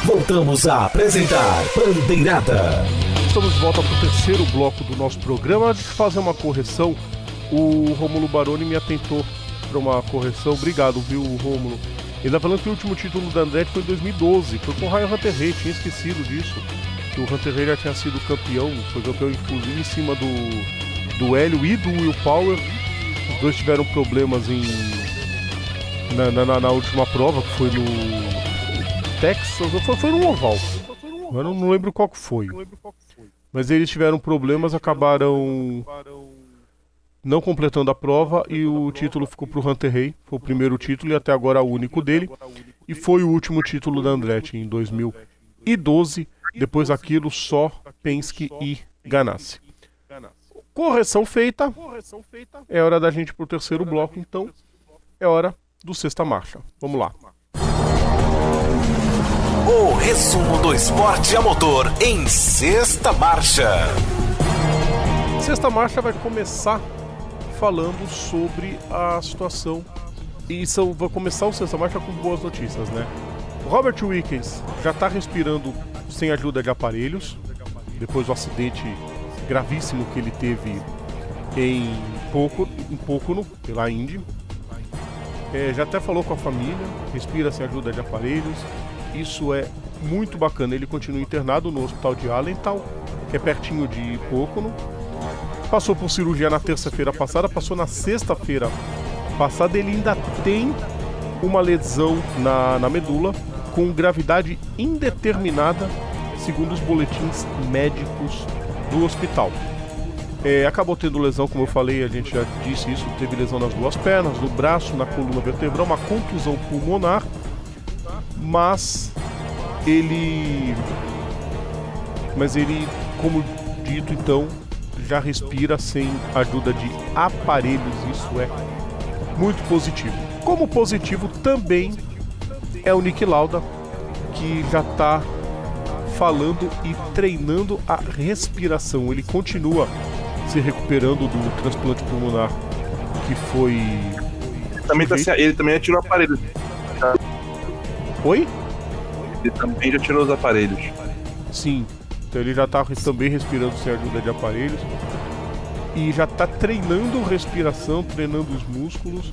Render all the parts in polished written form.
Voltamos a apresentar Bandeirada. Estamos de volta para o terceiro bloco do nosso programa. Antes de fazer uma correção, o Rômulo Baroni me atentou para uma correção. Obrigado, viu, Rômulo? Ele está falando que o último título da Andretti foi em 2012. Foi com o Ryan Hunter-Reay, tinha esquecido disso. Que o Hunter-Reay já tinha sido campeão. Foi campeão, inclusive, em cima do Hélio e do Will Power. Os dois tiveram problemas na última prova, que foi no Texas. Foi no oval. Eu não lembro qual que foi. Mas eles tiveram problemas, acabaram não completando a prova e o título ficou para o Hunter-Reay. Foi o primeiro título e até agora o único dele. E foi o último título da Andretti em 2012. Depois daquilo, só Penske e Ganassi. Correção feita. É hora da gente ir pro terceiro bloco, então é hora do Sexta Marcha. Vamos lá. O resumo do esporte a motor em Sexta Marcha. Sexta Marcha vai começar falando sobre a situação. E vai começar o Sexta Marcha com boas notícias, né? O Robert Wickens já está respirando sem ajuda de aparelhos, depois do acidente gravíssimo que ele teve em Pocono, pela Indy. Já até falou com a família, respira sem ajuda de aparelhos. Isso é muito bacana. Ele continua internado no hospital de Allentown, que é pertinho de Pocono. Passou por cirurgia na terça-feira passada, passou na sexta-feira passada. Ele ainda tem uma lesão na medula com gravidade indeterminada, segundo os boletins médicos do hospital. Acabou tendo lesão, como eu falei, a gente já disse isso, teve lesão nas duas pernas, no braço, na coluna vertebral, uma contusão pulmonar, mas ele, como dito, então, já respira sem ajuda de aparelhos. Isso é muito positivo. Como positivo também é o Niki Lauda, que já está falando e treinando a respiração. Ele continua se recuperando do transplante pulmonar que foi... Ele também tirou aparelhos. Oi? Ele também já tirou os aparelhos. Sim, então ele já está também respirando sem ajuda de aparelhos e já está treinando respiração, treinando os músculos,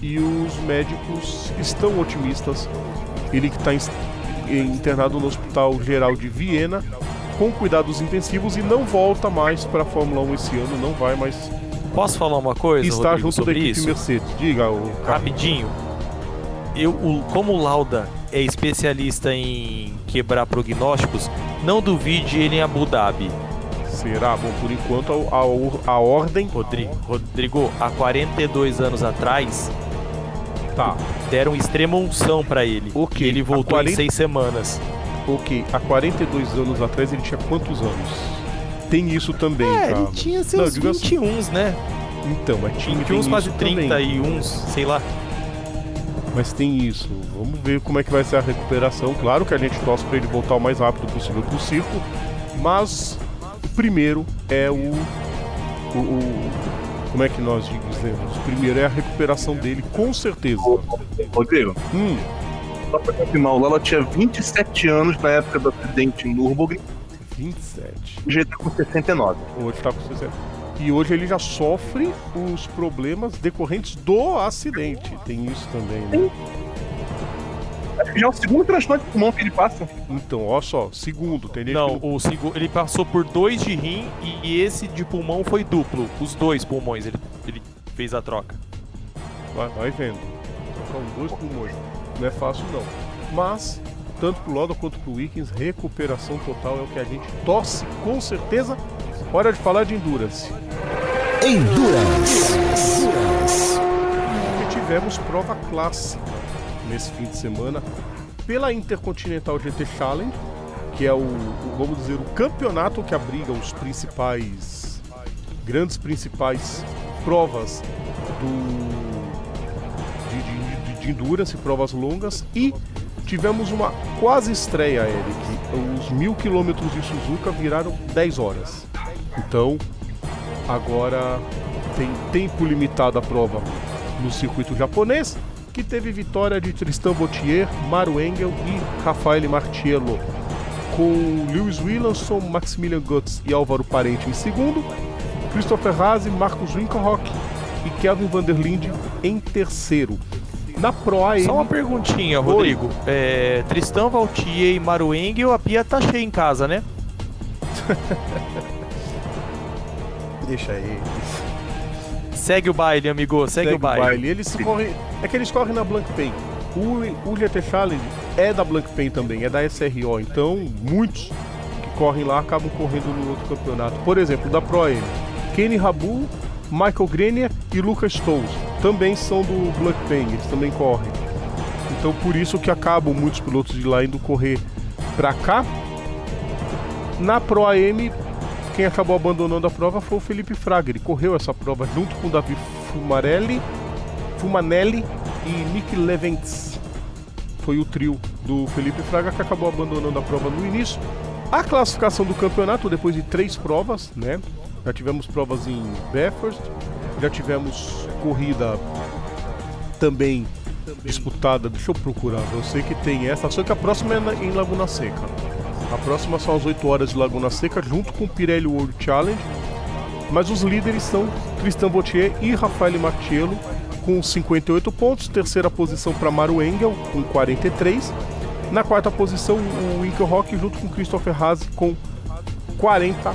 e os médicos estão otimistas. Ele que está internado no Hospital Geral de Viena com cuidados intensivos e não volta mais para a Fórmula 1 esse ano, não vai mais. Posso falar uma coisa, Está Rodrigo, junto sobre da equipe isso? Mercedes. Diga, rapidinho. Como o Lauda é especialista em quebrar prognósticos, não duvide ele em Abu Dhabi. Será? Bom, por enquanto a ordem... Rodrigo, há 42 anos atrás, tá, deram extrema unção pra ele. Ok. E ele voltou em 6 semanas. Ok, há 42 anos atrás ele tinha quantos anos? Tem isso também, cara. Ele tinha seus 21, né? Então, mas tinha 21, quase isso 31, sei lá. Mas tem isso. Vamos ver como é que vai ser a recuperação. Claro que a gente torce para ele voltar o mais rápido possível pro circo, mas o primeiro é como é que nós dizemos? O primeiro é a recuperação dele, com certeza. Rodrigo, só pra confirmar, o Lala tinha 27 anos na época do acidente em Nürburgring. 27. Hoje ele tá com 69. Hoje tá com 60. E hoje ele já sofre os problemas decorrentes do acidente. Tem isso também, né? Acho que já é o segundo transplante de pulmão que ele passa. Então, olha só, segundo. Tem gente Não, que ele passou por 2 de rim e esse de pulmão foi duplo. Os 2 pulmões ele fez a troca. Vai vendo. Trocar os 2 pulmões. Não é fácil, não. Mas, tanto pro Lauda quanto pro Wickens, recuperação total é o que a gente torce, com certeza. Hora de falar de Endurance. Porque tivemos prova clássica nesse fim de semana pela Intercontinental GT Challenge, que é vamos dizer, o campeonato que abriga os grandes principais provas de Endurance, provas longas, e tivemos uma quase estreia, Eric. Os 1000 km de Suzuka viraram 10 horas. Então, agora tem tempo limitado a prova no circuito japonês que teve vitória de Tristan Vautier, Maru Engel e Rafael Martiello, com Lewis Williamson, Maximilian Götz e Álvaro Parente em segundo, Christopher Haase, Marcus Winkelhock e Kelvin van der Linde em terceiro. Na Pro AM... Só uma perguntinha, Rodrigo. Tristan Vautier e Maru Engel, a pia tá cheia em casa, né? Deixa eles. Segue o baile, amigo. Segue o baile. Eles correm... É que eles correm na Blancpain. O GT Challenge é da Blancpain também, é da SRO. Então, muitos que correm lá acabam correndo no outro campeonato. Por exemplo, da Pro AM, Kenny Rabu, Michael Grenier e Lucas Stolz também são do Blancpain, eles também correm. Então, por isso que acabam muitos pilotos de lá indo correr pra cá. Na Pro AM, quem acabou abandonando a prova foi o Felipe Fraga. Ele correu essa prova junto com o Davi Fumanelli e Nick Leventz. Foi o trio do Felipe Fraga que acabou abandonando a prova no início. A classificação do campeonato, depois de 3 provas, né? Já tivemos provas em Bathurst, já tivemos corrida também disputada. Deixa eu procurar, eu sei que tem essa, só que a próxima é em Laguna Seca. A próxima são às 8 horas de Laguna Seca, junto com o Pirelli World Challenge. Mas os líderes são Tristan Vautier e Rafael Martiello, com 58 pontos. Terceira posição para Maru Engel, com 43. Na quarta posição, o Winkelhock, junto com Christopher Haase, com 40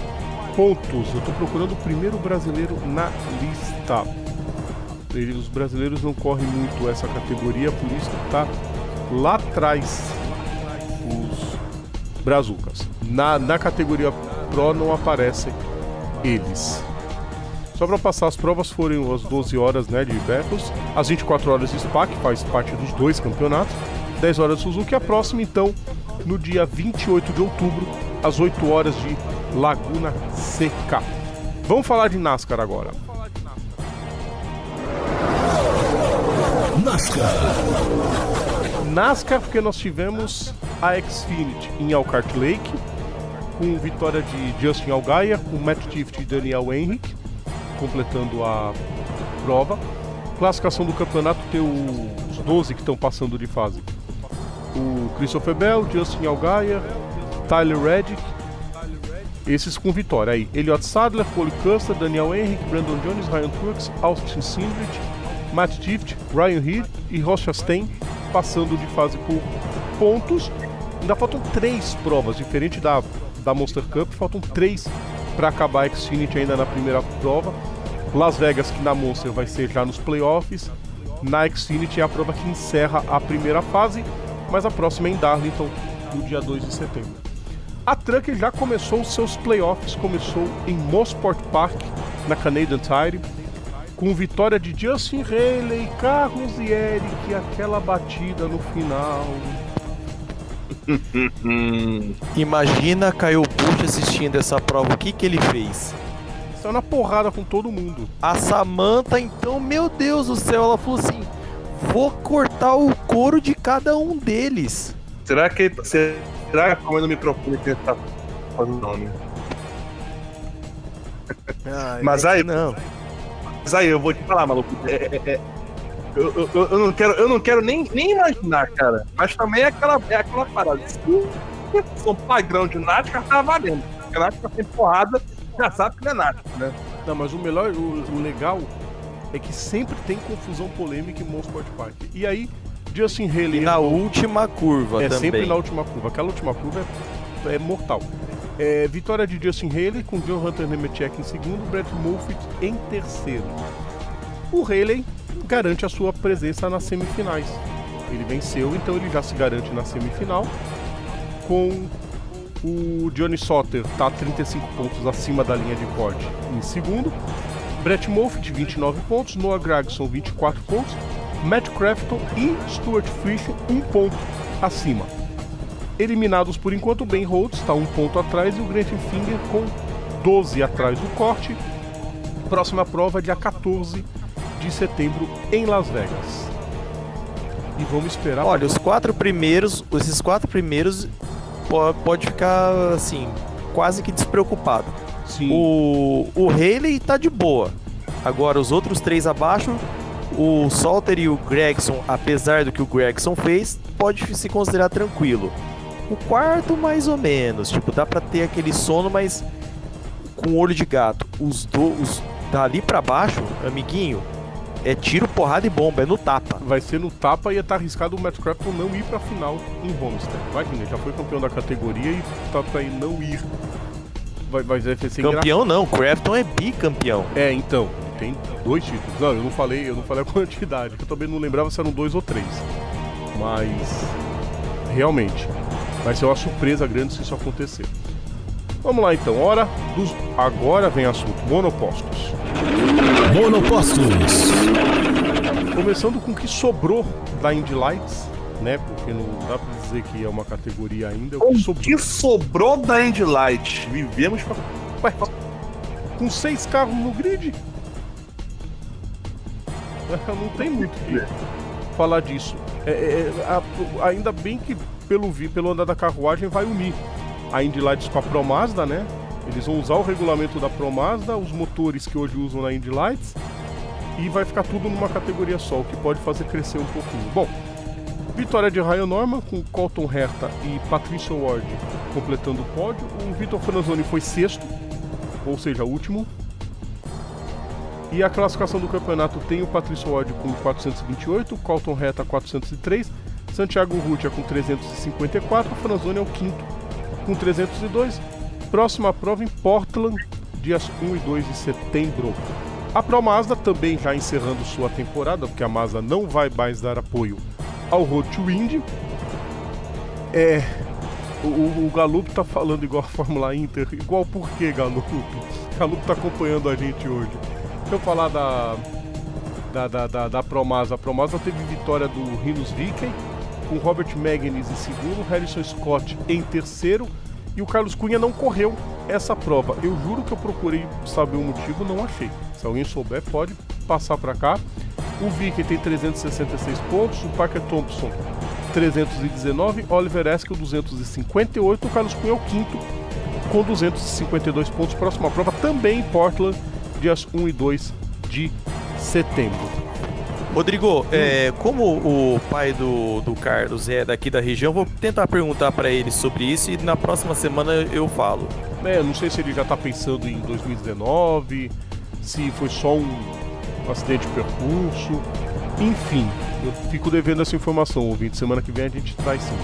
pontos. Eu estou procurando o primeiro brasileiro na lista. Os brasileiros não correm muito essa categoria, por isso que está lá atrás os brazucas. Na categoria Pro não aparecem eles. Só para passar, as provas foram às 12 horas, né, de Bathurst, às 24 horas de Spa, que faz parte dos 2 campeonatos, 10 horas de Suzuka, e a próxima, então, no dia 28 de outubro, às 8 horas de Laguna Seca. Vamos falar de NASCAR agora. NASCAR, porque nós tivemos a Xfinity em Elkhart Lake, com vitória de Justin Allgaier, com Matt Tifft e Daniel Henrique, completando a prova. Classificação do campeonato tem os 12 que estão passando de fase. O Christopher Bell, Justin Allgaier, Tyler Reddick, esses com vitória. Aí, Elliott Sadler, Cole Custer, Daniel Henrique, Brandon Jones, Ryan Truex, Austin Cindric, Matt Tifft, Ryan Reed e Ross Chastain passando de fase por pontos. Ainda faltam 3 provas, diferente da Monster Cup, faltam 3 para acabar a Xfinity ainda na primeira prova. Las Vegas, que na Monster vai ser já nos playoffs. Na Xfinity é a prova que encerra a primeira fase, mas a próxima é em Darlington, no dia 2 de setembro. A Truck já começou os seus playoffs, começou em Mosport Park, na Canadian Tire, com vitória de Justin Haley, Carlos e Eric, e aquela batida no final. Imagina Kyle Busch assistindo essa prova, o que ele fez? Saiu na porrada com todo mundo. A Samantha, então, meu Deus do céu, ela falou assim: vou cortar o couro de cada um deles. Será que comendo o microfone que ele tá fazendo nome? Mas aí, não. Mas aí, eu vou te falar, maluco. Eu não quero nem imaginar, cara. Mas também é aquela parada. Se um padrão de NASCAR, tá valendo. Porque NASCAR tem porrada, já sabe que não é NASCAR, né? Não, mas o legal é que sempre tem confusão polêmica em Mosport Park. E aí, Justin Haley... E na última curva também. É sempre na última curva. Aquela última curva é mortal. Vitória de Justin Haley, com John Hunter Nemechek em segundo, Brett Moffitt em terceiro. O Haley garante a sua presença nas semifinais. Ele venceu, então ele já se garante na semifinal. Com o Johnny Sauter, tá 35 pontos acima da linha de corte em segundo. Brett Moffitt, 29 pontos. Noah Gragson, 24 pontos. Matt Crafton e Stuart Friesen, 1 ponto acima. Eliminados por enquanto, o Ben Rhodes está 1 ponto atrás e o Grant Finger com 12 atrás do corte. Próxima prova dia 14 de setembro em Las Vegas. E vamos esperar. Olha, esses 4 primeiros pode ficar assim, quase que despreocupado. Sim. O Haley tá de boa. Agora os outros 3 abaixo, o Salter e o Gregson, apesar do que o Gregson fez, pode se considerar tranquilo. O quarto, mais ou menos, tipo, dá pra ter aquele sono, mas com olho de gato. Os dali pra baixo, amiguinho, é tiro, porrada e bomba, é no tapa. Vai ser no tapa e tá arriscado o Matt Crafton não ir pra final em Homestead. Imagina, já foi campeão da categoria e tá pra ele não ir. Vai ser campeão não, Crafton é bicampeão. É, então, tem 2 títulos. Não, eu não falei a quantidade, que eu também não lembrava se eram 2 ou 3. Mas realmente vai ser uma surpresa grande se isso acontecer. Vamos lá então, agora vem assunto, monopostos. Começando com o que sobrou da Indy Lights, né? Porque não dá pra dizer que é uma categoria ainda. O que sobrou da Indy Lights? Vivemos pra... Ué, com 6 carros no grid? Não tem muito o que falar disso. Ainda bem que pelo andar da carruagem vai unir a Indy Lights com a Pro Mazda, né? Eles vão usar o regulamento da Pro Mazda, os motores que hoje usam na Indy Lights, e vai ficar tudo numa categoria só, o que pode fazer crescer um pouquinho. Bom, vitória de Ryan Norman com Colton Herta e Patricio Ward completando o pódio. O Vitor Franzoni foi 6º, ou seja, último. E a classificação do campeonato tem o Patricio Ward com 428, o Colton Herta 403, Santiago Rutia com 354, o Franzoni é o 5º com 302. Próxima prova em Portland, dias 1 e 2 de setembro. A Pro Mazda também já encerrando sua temporada, porque a Mazda não vai mais dar apoio ao Road to Indy. O Gallup tá falando igual a Fórmula Inter. Igual por quê, Gallup? Gallup tá acompanhando a gente hoje. Deixa eu falar da Pro Mazda. A Pro Mazda teve vitória do Rinus Viken, com Robert Magnus em segundo, Harrison Scott em terceiro, e o Carlos Cunha não correu essa prova. Eu juro que eu procurei saber o motivo, não achei. Se alguém souber, pode passar para cá. O Vicky tem 366 pontos, o Parker Thompson 319, Oliver Eskel 258, o Carlos Cunha é o 5º com 252 pontos. Próxima prova também em Portland, dias 1 e 2 de setembro. Rodrigo, como o pai do Carlos é daqui da região, vou tentar perguntar para ele sobre isso e na próxima semana eu falo. Não sei se ele já tá pensando em 2019, se foi só um acidente de percurso, enfim, eu fico devendo essa informação, ouvinte. Semana que vem a gente traz sim.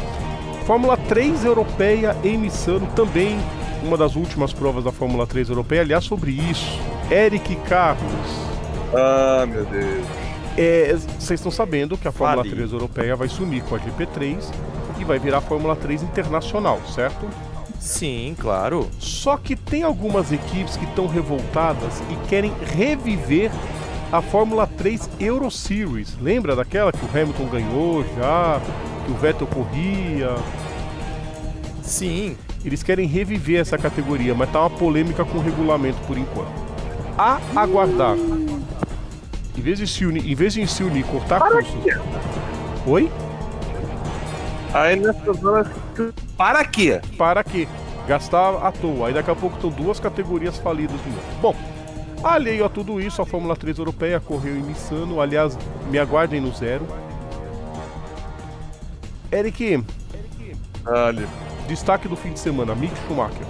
Fórmula 3 europeia em Missano, também uma das últimas provas da Fórmula 3 europeia, aliás, sobre isso. Eric Carlos. Ah, meu Deus. Vocês estão sabendo que a Fórmula 3 europeia vai se unir com a GP3 e vai virar a Fórmula 3 internacional, certo? Sim, claro. Só que tem algumas equipes que estão revoltadas e querem reviver a Fórmula 3 Euro Series. Lembra daquela que o Hamilton ganhou já, que o Vettel corria? Sim. Eles querem reviver essa categoria, mas tá uma polêmica com o regulamento por enquanto. A aguardar. Em vez de se unir, cortar custos. Oi? Aí nessas horas. Para quê? Para quê? Gastar à toa. Aí daqui a pouco estão 2 categorias falidas de novo. Bom, alheio a tudo isso, a Fórmula 3 europeia correu em Missano. Aliás, me aguardem no 0. Eric. Olha. Destaque do fim de semana, Mick Schumacher.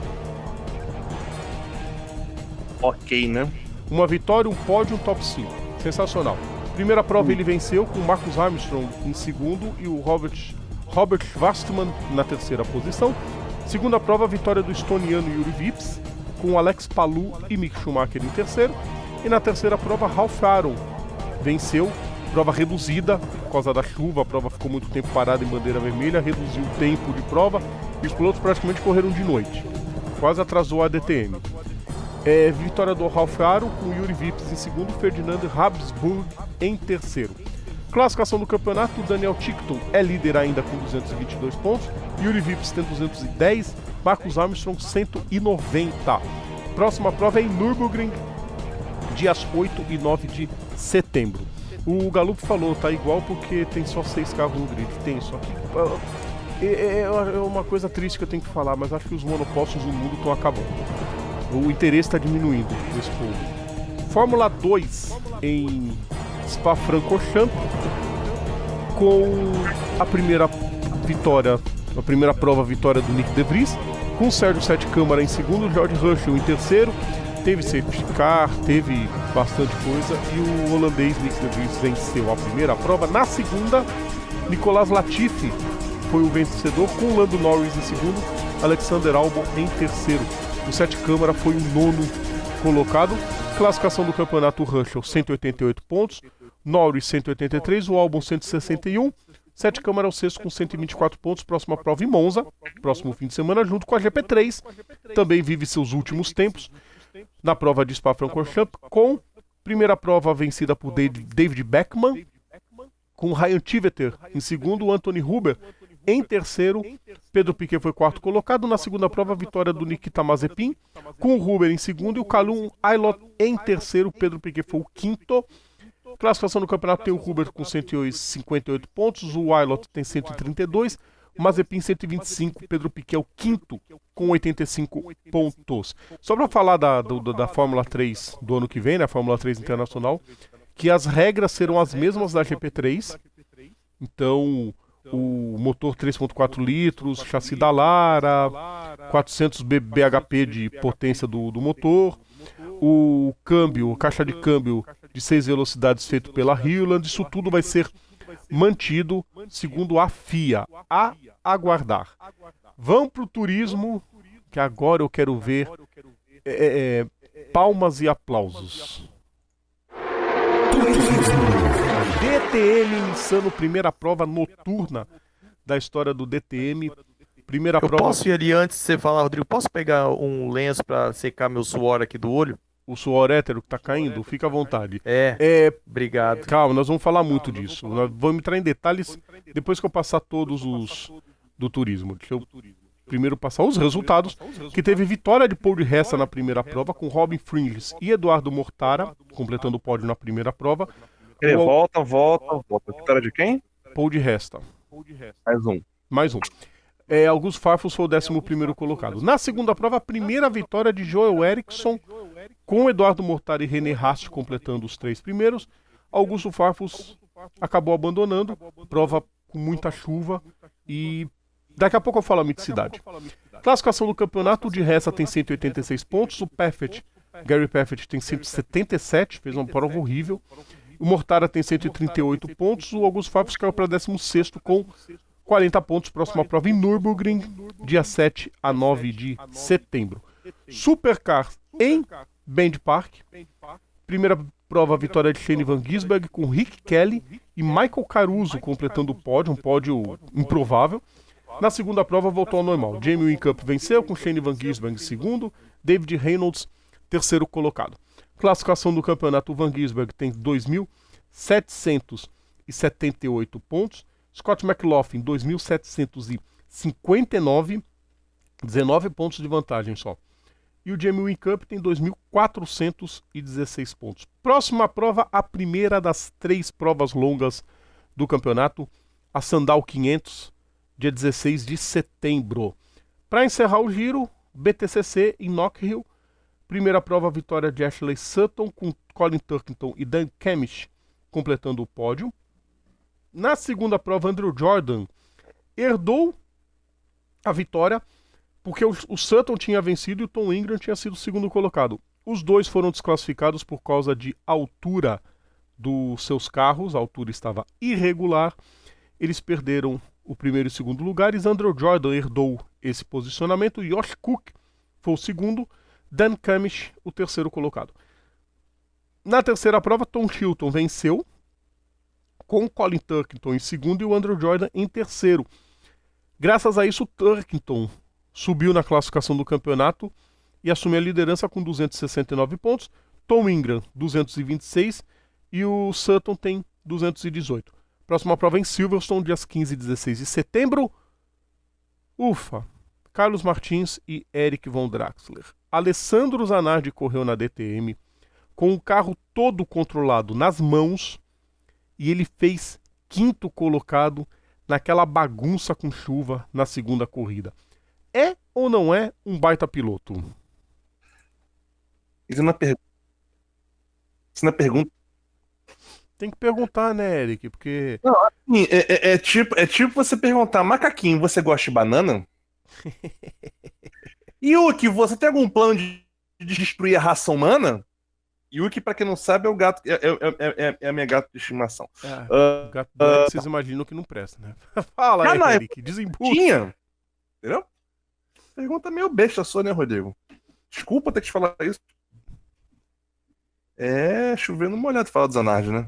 Ok, né? Uma vitória, um pódio, um top 5. Sensacional. Primeira prova ele venceu com Marcus Armstrong em segundo e o Robert Schwartzman na terceira posição. Segunda prova, vitória do estoniano Yuri Vips, com Alex Palou e Mick Schumacher em terceiro. E na terceira prova, Ralph Aaron venceu, prova reduzida por causa da chuva, a prova ficou muito tempo parada em bandeira vermelha, reduziu o tempo de prova e os pilotos praticamente correram de noite. Quase atrasou a DTM. Vitória do Ralph Aaron com Yuri Vips em segundo, Ferdinand Habsburg em terceiro. Classificação do campeonato, Daniel Tickton é líder ainda com 222 pontos, Yuri Vips tem 210, Marcus Armstrong 190. Próxima prova é em Nürburgring, dias 8 e 9 de setembro. O Gallup falou, tá igual porque tem só 6 carros no grid. Tem, só que é uma coisa triste que eu tenho que falar, mas acho que os monopostos no mundo estão acabando. O interesse está diminuindo nesse povo. Fórmula 2 em Spa-Francorchamps, com a primeira prova vitória do Nick De Vries, com o Sérgio Sete Câmara em segundo, George Russell em terceiro. Teve safety car, teve bastante coisa, e o holandês Nick De Vries venceu a primeira prova. Na segunda, Nicolas Latifi foi o vencedor, com o Lando Norris em segundo, Alexander Albon em terceiro. O Sete Câmara foi o nono colocado. Classificação do campeonato: Russell 188 pontos, Norris 183, o Albon 161, Sete Câmara é o sexto com 124 pontos. Próxima prova em Monza, próximo fim de semana, junto com a GP3, também vive seus últimos tempos na prova de Spa-Francorchamps, com primeira prova vencida por David Beckman, com Ryan Tiveter em segundo, Anthony Huber em terceiro, Pedro Piquet foi quarto colocado. Na segunda prova, a vitória do Nikita Mazepin, com o Huber em segundo e o Callum Ilott em terceiro. Pedro Piquet foi o quinto. Classificação do campeonato: tem o Huber com 158 pontos, o Ilott tem 132, o Mazepin 125, Pedro Piquet é o quinto com 85 pontos. Só para falar da Fórmula 3 do ano que vem, né, a Fórmula 3 Internacional, que as regras serão as mesmas da GP3. Então, o motor 3.4 litros, chassi da Lara, 400 bhp de potência do motor, o câmbio, caixa de câmbio de 6 velocidades feito pela Hewland, isso tudo vai ser mantido segundo a FIA. A aguardar. Vamos pro turismo, que agora eu quero ver palmas e aplausos. DTM Insano, primeira prova noturna da história do DTM. Primeira prova. Posso ir ali antes de você falar, Rodrigo? Posso pegar um lenço pra secar meu suor aqui do olho? O suor hétero que tá caindo? Fica à vontade. Obrigado. Calma, nós vamos falar muito disso. Nós vamos entrar em detalhes depois que eu passar todos os do turismo. Deixa eu primeiro passar os resultados, que teve vitória de Paul de Resta na primeira prova, com Robin Fringles e Eduardo Mortara completando o pódio na primeira prova. Volta. Vitória de quem? Paul de Resta. Mais um. Augusto Farfus foi o 11º colocado. Na segunda prova, a primeira vitória de Joel Eriksson, com Eduardo Mortara e René Rast completando os 3 primeiros. Augusto Farfus acabou abandonando, prova com muita chuva, e daqui a pouco eu falo a miticidade. Classificação do campeonato: o de Resta tem 186 pontos, o Gary Paffett tem 177, fez uma prova horrível. O Mortara tem 138 pontos, o Augusto Farfus caiu para 16º com 40 pontos. Próxima prova em Nürburgring, dia 7 a 9 de setembro. Supercar em Bend Park. Primeira prova, vitória de Shane Van Gisbergen, com Rick Kelly e Michael Caruso completando o pódio, um pódio improvável. Na segunda prova, voltou ao normal. Jamie Whincup venceu, com Shane Van Gisbergen em segundo, David Reynolds terceiro colocado. Classificação do campeonato: Van Gisbergen tem 2.778 pontos, Scott McLaughlin 2.759, 19 pontos de vantagem só. E o Jamie Whincup tem 2.416 pontos. Próxima prova, a primeira das 3 provas longas do campeonato, a Sandal 500, dia 16 de setembro. Para encerrar o giro, BTCC em Knock Hill. Primeira prova, vitória de Ashley Sutton, com Colin Turkington e Dan Kemish completando o pódio. Na segunda prova, Andrew Jordan herdou a vitória, porque o Sutton tinha vencido e o Tom Ingram tinha sido o segundo colocado. Os dois foram desclassificados por causa de altura dos seus carros, a altura estava irregular. Eles perderam o primeiro e segundo lugares. Andrew Jordan herdou esse posicionamento, Josh Cook foi o segundo, Dan Kamish o terceiro colocado. Na terceira prova, Tom Chilton venceu, com Colin Turkington em segundo e o Andrew Jordan em terceiro. Graças a isso, o Turkington subiu na classificação do campeonato e assumiu a liderança com 269 pontos. Tom Ingram, 226, e o Sutton tem 218. Próxima prova em Silverstone, dias 15 e 16 de setembro. Ufa! Carlos Martins e Eric von Draxler. Alessandro Zanardi correu na DTM com o carro todo controlado nas mãos e ele fez quinto colocado naquela bagunça com chuva na segunda corrida. É ou não é um baita piloto? Isso na pergunta. Tem que perguntar, né, Eric? Porque. Não, assim, é tipo você perguntar, macaquinho, você gosta de banana? Yuki, você tem algum plano de destruir a raça humana? Yuki, pra quem não sabe, é o gato, é a minha gata de estimação. O gato do Eric, vocês imaginam que não presta, né? Fala aí, Não, Eric, desembucha. Tinha, entendeu? Pergunta meio besta sua, né, Rodrigo? Desculpa ter que te falar isso. É, chovendo molhado falar do Zanardi, né?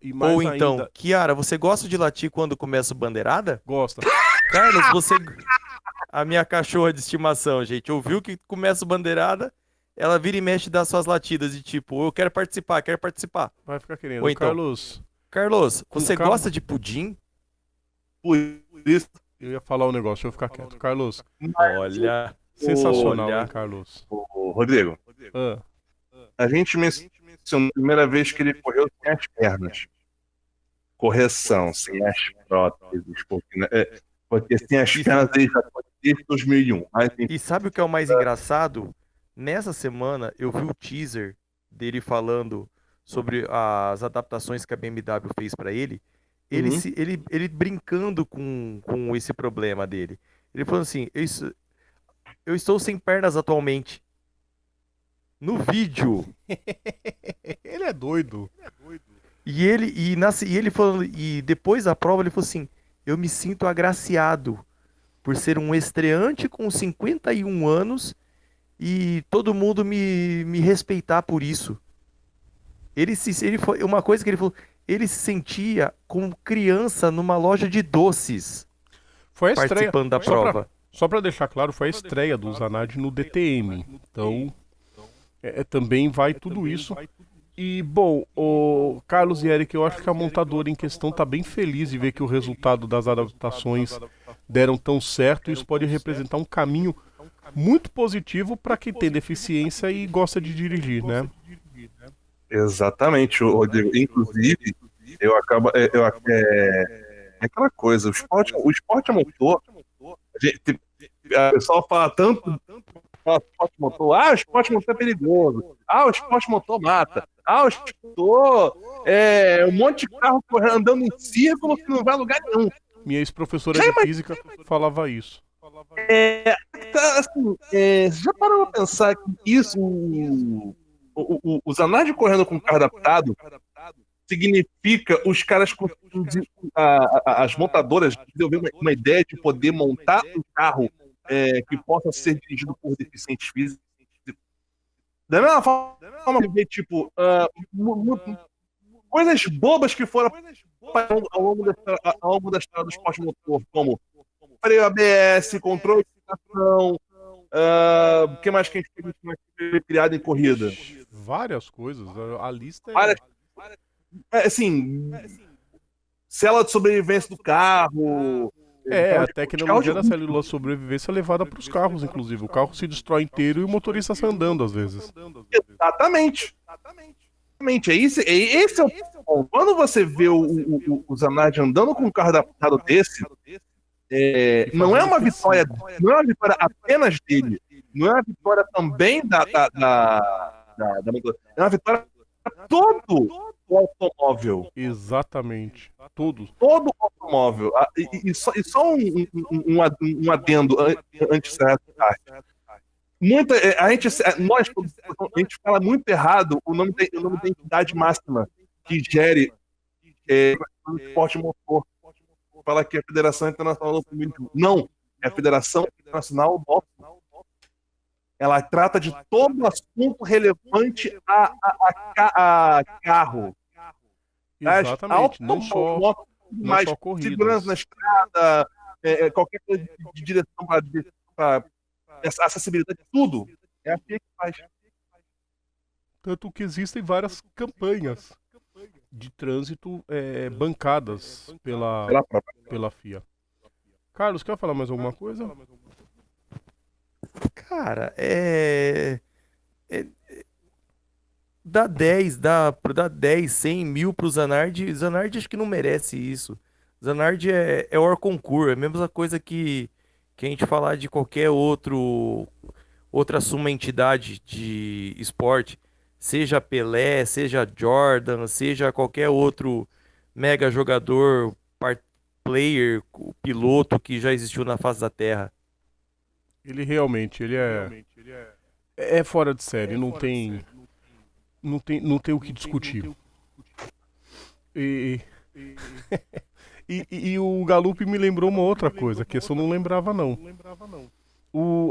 E mais Ou então, ainda, Kiara, você gosta de latir quando começa o bandeirada? gosta. Carlos, você. A minha cachorra de estimação, gente, ouviu que começa o bandeirada, ela vira e mexe e dá suas latidas de tipo, eu quero participar, quero participar. Vai ficar querendo. Ou então, Carlos, Carlos, Com você calma. gosta de pudim? Por isso, eu ia falar um negócio, deixa eu ficar quieto. Carlos, Olha. sensacional, Olha. hein, Carlos? Rodrigo, Ah, a gente mencionou a primeira vez que ele correu sem as pernas. Correção, sem as próteses, porque sem as pernas ele já foi desde 2001. Mas, enfim, E sabe o que é o mais engraçado? Nessa semana eu vi o teaser dele falando sobre as adaptações que a BMW fez pra ele. Ele, Uhum. ele brincando com esse problema dele. Ele falou assim: eu estou sem pernas atualmente. No vídeo. ele é doido. E ele falando, e depois da prova ele falou assim: eu me sinto agraciado por ser um estreante com 51 anos e todo mundo me respeitar por isso. Ele foi uma coisa que ele falou, ele se sentia como criança numa loja de doces Foi a estreia. participando da Só pra- prova. Só pra deixar claro, foi a estreia do Zanardi no DTM. Então, também vai tudo isso. E, bom, o Carlos e Eric, eu acho que a montadora em questão tá bem feliz de ver que o resultado das adaptações deram tão certo. Isso pode representar um caminho muito positivo para quem tem deficiência e gosta de dirigir, né? exatamente, Rodrigo. Inclusive, eu acabo. É aquela coisa, o esporte a motor. A pessoa fala tanto. Fala esporte motor, o esporte motor é perigoso. O esporte motor mata. O esporte motor é um monte de carro correndo, andando em círculo que não vai a lugar nenhum. Minha ex-professora de física falava isso. Assim, você já parou pra pensar que isso, o Zanardi correndo com carro adaptado, significa os caras, as montadoras desenvolver uma ideia de poder montar um carro que possa ser dirigido por deficientes físicos. Da mesma forma, ver, tipo, coisas bobas que foram ao longo da história do esporte motor, como freio ABS, controle de tração, o que mais que a gente tem criado em corrida? Várias coisas. A lista é. Várias, assim, célula de sobrevivência do carro. A tecnologia da célula de sobrevivência é levada para os carros, inclusive. O carro se destrói inteiro e o motorista sai andando às vezes. Exatamente. Esse é o ponto. Quando você vê o Zanardi andando com um carro adaptado desse, não é uma vitória apenas dele, não é uma vitória também da é uma vitória para todo o automóvel. Exatamente. Todos. Todo o automóvel. E só um adendo antes da parte. A gente fala muito errado o nome da entidade máxima que gere o esporte motor. Fala que é a Federação Internacional do Automobilismo. Não, é a Federação Internacional do Automobilismo. Ela trata de todo assunto relevante a carro. Exatamente. Não só corridas. Segurança na estrada, qualquer coisa de direção para acessibilidade, tudo. É a FIA que faz. Tanto que existem várias campanhas de trânsito bancadas pela FIA. Carlos, quer falar mais alguma coisa? Cara, dá 10, 100 mil pro Zanardi. Zanardi acho que não merece isso. Zanardi é hors concurso, é a mesma coisa que a gente falar de qualquer outra suma entidade de esporte. seja Pelé, seja Jordan, seja qualquer outro mega jogador, player, piloto que já existiu na face da Terra. Ele realmente, é fora de série, não tem o que discutir. E, e o Gallup me lembrou uma outra coisa, que essa eu não lembrava não.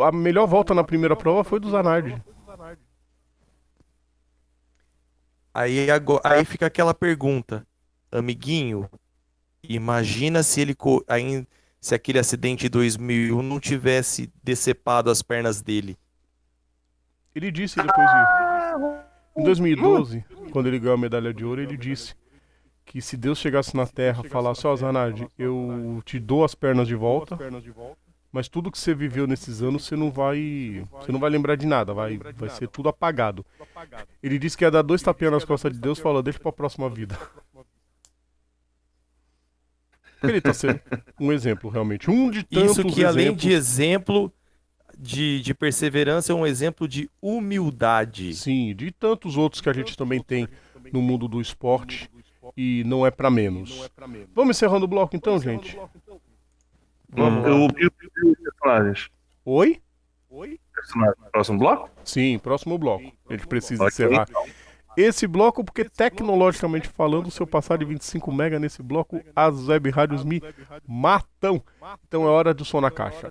A melhor volta na primeira prova foi do Zanardi. Aí fica aquela pergunta, amiguinho, imagina se se aquele acidente de 2001 não tivesse decepado as pernas dele. Ele disse depois em 2012, quando ele ganhou a medalha de ouro, ele disse que se Deus chegasse na Terra e falasse, ó, Zanardi, eu te dou as pernas de volta, mas tudo que você viveu nesses anos você não vai lembrar de nada, vai ser tudo apagado. Ele disse que ia dar 2 tapinhas nas costas de Deus e falou, deixa pra próxima vida. Ele tá sendo um exemplo, realmente. Um de tantos Isso que além exemplos. de exemplo de perseverança, é um exemplo de humildade. Sim, de tantos outros que a gente também tem no mundo do esporte. E não é pra menos. Vamos encerrando o bloco então, gente? Vamos. E os personagens? Oi? Próximo bloco? Sim, próximo bloco. A gente precisa Ok. encerrar esse bloco, porque tecnologicamente falando, se eu passar de 25 mega nesse bloco, as web rádios me matam. Então é hora do som na caixa.